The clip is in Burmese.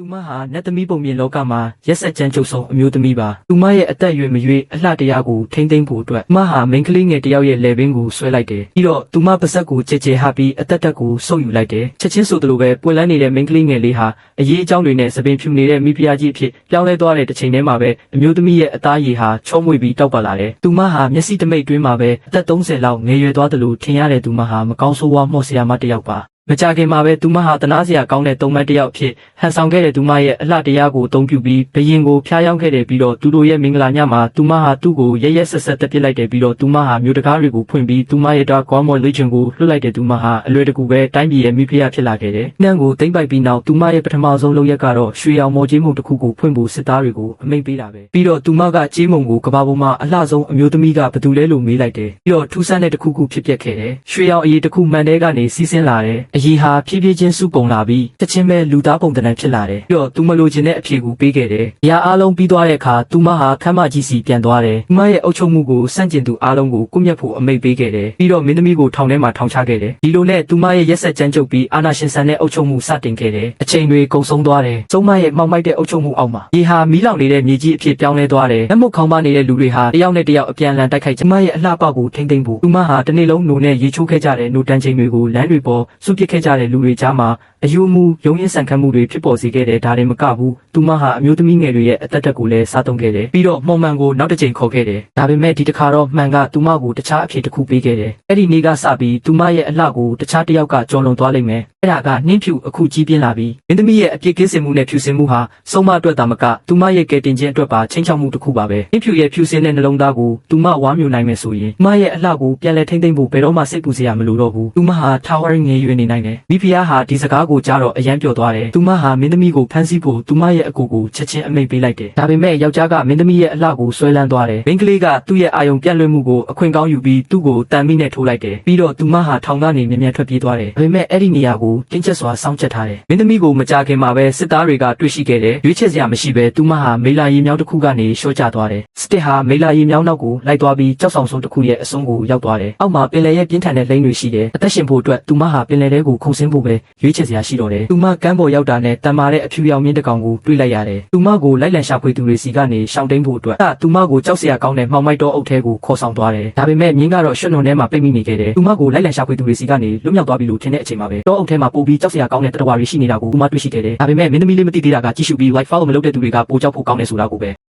သူမဟာနတ်သမီးပုံမြင်လောကမှာရက်ဆက်ကြမ်းကြုတ်ဆုံးအမျိုးသမီးပါသူမရဲ့အသက်အရွယ်မရွေးအလှတရားကိုထိမ့်သိမ့်ဖို့အတွက်သူမဟာမိန်းကလေးငယ်တယောက်ရဲ့လေပင်ကိုဆွဲလိုက်တယ်ပြီးတော့သူမပါဇက်ကိုကြဲကြဲဟပြီးအသက်တက်ကိုဆုပ်ယူလိုက်တယ်ချက်ချင်းဆိုသလိုပဲပွင့်လန်းနေတဲ့မိန်းကလေးငယ်လေးဟာအရေးအကြောင်းတွေနဲ့သပင်ဖြူနေတဲ့မိဖုရားကြီးအဖြစ်ပြောင်းလဲသွားတဲ့တစ်ချိန်တည်းမှာပဲအမျိုးသမီးရဲ့အသားရည်ဟာချောမွေ့ပြီးတောက်ပလာတယ်သူမဟာမျက်စိတမိတ်တွင်းမှာပဲအသက်30လောက်ငယ်ရွယ်သွားတယ်လို့ထင်ရတဲ့သူမဟာမကောင်းဆိုးဝါးမော့ဆရာမတစ်ယောက်ပါမကြခင်မှာပဲသူမဟာတနာစရာကောင်းတဲ့တုံးမတ်တစ်ယောက်ဖြစ်ဟန်ဆောင်ခဲ့တဲ့သူမရဲ့အလှတရားကိုအသုံးပြုပြီးဘရင်ကိုဖျားယောင်းခဲ့တယ်ပြီးတော့သူတို့ရဲ့မင်္ဂလာညမှာသူမဟာသူ့ကိုရဲရဲဆက်ဆက်တက်ပစ်လိုက်တယ်ပြီးတော့သူမဟာမြို့တကားတွေကိုဖွင့်ပြီးသူမရဲ့တာကွာမော်လေ့ကျင့်ကိုလွှတ်လိုက်တဲ့သူမဟာအလွယ်တကူပဲတိုင်းပြည်ရဲ့မိဖုရားဖြစ်လာခဲ့တယ်။နှံကိုသိမ့်ပိုက်ပြီးနောက်သူမရဲ့ပထမဆုံးလုပ်ရက်ကတော့ရွှေရောင်မော်ကြီးမုံတစ်ခုကိုဖွင့်ဖို့စစ်သားတွေကိုအမိန့်ပေးတာပဲ။ပြီးတော့သူမကကြေးမုံကိုကဘာပေါ်မှာအလှဆုံးအမျိုးသမီးကဘသူလဲလို့မေးလိုက်တယ်။ပြီးတော့ထူးဆန်းတဲ့တစ်ခုခုဖြစ်ပျက်ခဲ့တယ်။ရွှေရောင်အရေးတစ်ခုမှန်တဲ့ကနေစီးဆင်းလာတယ်။အရေးဟာဖြည်းဖြည်းချင်းစုပုံလာပြီးချက်ချင်းပဲလူသားပုံတန်ဖြစ်လာတယ်ပြီးတော့သူမလိုချင်တဲ့အဖြေကိုပေးခဲ့တယ်။ရာအားလုံးပြီးသွားတဲ့အခါသူမဟာခမ်းမကြီးစီပြန်သွားတယ်။သူမရဲ့အုပ်ချုပ်မှုကိုစန့်ကျင်သူအားလုံးကိုကွပ်မျက်ဖို့အမိန့်ပေးခဲ့တယ်။ပြီးတော့မင်းသမီးကိုထောင်ထဲမှာထောင်ချခဲ့တယ်။ဒီလိုနဲ့သူမရဲ့ရက်ဆက်ကြမ်းကြုတ်ပြီးအာဏာရှင်ဆန်တဲ့အုပ်ချုပ်မှုစတင်ခဲ့တယ်။အချိန်တွေကုန်ဆုံးသွားတယ်။ကျုံမရဲ့မှောက်မိုက်တဲ့အုပ်ချုပ်မှုအောက်မှာရေဟာမီးလောင်နေတဲ့မြေကြီးအဖြစ်ပြောင်းလဲသွားတယ်။လက်မုတ်ခေါင်းပါနေတဲ့လူတွေဟာတယောက်နဲ့တယောက်အပြန်အလှန်တိုက်ခိုက်ကျမရဲ့အလှပကိုထိမ့်သိမ့်ဖို့သူမဟာတစ်နေ့လုံးနိုနဲ့ရေချိုးခဲ့ကြတဲ့နိုတန်ချိန်တွေကိုလမ်းတွေပေါ်စုပစ်ခဲ့ကြတဲ့လူတွေကြားမှာအယူမှုရုံးရင်းဆန်ခတ်မှုတွေဖြစ်ပေါ်စေခဲ့တဲ့ဒါတွေမကဘူးသူမဟာအမျိုးသမီးငယ်တွေရဲ့အသက်တက်ကိုလည်းစားသုံးခဲ့တယ်ပြီးတော့မှောင်မှန်ကိုနောက်တစ်ချိန်ခေါ်ခဲ့တယ်ဒါပေမဲ့ဒီတစ်ခါတော့မှန်ကသူမကိုတခြားအဖြစ်တစ်ခုပေးခဲ့တယ်အဲ့ဒီနေ့ကစပြီးသူမရဲ့အလှကိုတခြားတစ်ယောက်ကကျော်လွန်သွားလိမ့်မယ်အဲ့ဒါကနှင်းဖြူအခုကြီးပြင်းလာပြီးမင်းသမီးရဲ့အပြစ်ကင်းစင်မှုနဲ့ဖြူစင်မှုဟာဆုံးမအတွက်သာမကသူမရဲ့ကယ်တင်ခြင်းအတွက်ပါချင်းချောက်မှုတစ်ခုပါပဲနှင်းဖြူရဲ့ဖြူစင်တဲ့နှလုံးသားကိုသူမဝါမျိုးနိုင်မယ်ဆိုရင်သူမရဲ့အလှကိုပြန်လည်ထိမ့်သိမ့်ဖို့ဘယ်တော့မှစိတ်ပူစရာမလိုတော့ဘူးသူမဟာထာဝရငြိမ်ရွေ့နေနိုင်တယ်မိဖုရားဟာဒီစကားကိုကြားတော့အယမ်းပျော်သွားတယ်သူမဟာမင်းသမီးကိုဖမ်းဆီးဖို့သူမရဲ့အကူကိုချက်ချင်းအမိန့်ပေးလိုက်တယ်ဒါပေမဲ့ယောက်ျားကမင်းသမီးရဲ့အလှကိုဆွဲလန်းသွားတယ်မိန်းကလေးကသူ့ရဲ့အာယုံပြန့်လွင့်မှုကိုအခွင့်ကောင်းယူပြီးသူ့ကိုတန်မိနဲ့ထိုးလိုက်တယ်ပြီးတော့သူမဟာထောင်ကနေမြန်မြန်ထွက်ပြေးသွားတယ်ဒါပေမဲ့အဲ့ဒီနေရာကိုတင်းကျပ်စွာစောင့်ကြပ်ထားတယ်မင်းသမီးကိုမကြခင်မှာပဲစစ်သားတွေကတွေ့ရှိခဲ့တယ်ရွေးချယ်စရာမရှိပဲသူမဟာမေလာရီမြောင်းတစ်ခုကနေရှော့ချသွားတယ်စတစ်ဟာမေလာရီမြောင်းနောက်ကိုလိုက်သွားပြီးကြောက်ဆောင်ဆုံးတစ်ခုရဲ့အဆုံးကိုရောက်သွားတယ်အောက်မှာပင်လယ်ရဲ့ပြင်းထန်တဲ့လိမ့်တွေရှိတယ်အသက်ရှင်ဖို့အတွက်သူမဟာပင်လယ်ထဲကိုခုန်ဆင်းဖို့ပဲရွေးချယ်စရာရှိတော့တယ်သူမကမ်းပေါ်ရောက်တာနဲ့တန်မာတဲ့အဖြူရောင်မြင့်တကောင်ကိုတွေ့လိုက်ရတယ်သူမကိုလိုက်လံရှာဖွေသူတွေစီကနေရှောင်တိန်ဖို့အတွက်သူမကိုကြောက်စရာကောင်းတဲ့မှောင်မိုက်တော်အုပ်ထဲကိုခေါ်ဆောင်သွားတယ်ဒါပေမဲ့မြင်းကတော့ရွှွနုံထဲမှာပိတ်မိနေခဲ့တယ်သူမကိုလိုက်လံရှာဖွေသူတွေစီကနေလွတ်မြောက်သွားပြီလို့ထင်တဲ့အချိန်မှာပဲတောအုပ်ထဲမှာပိုပြီးကြောက်စရာကောင်းတဲ့တတဝါတွေရှိနေတာကိုသူမတွေ့ရှိခဲ့တယ်ဒါပေမဲ့မင်းသမီးလေးမသိသေးတာကကြည့်ရှုပြီး like follow မလုပ်တဲ့သူတွေကပိုကြောက်ဖို့ကောင်းတယ်ဆိုတာကိုပဲ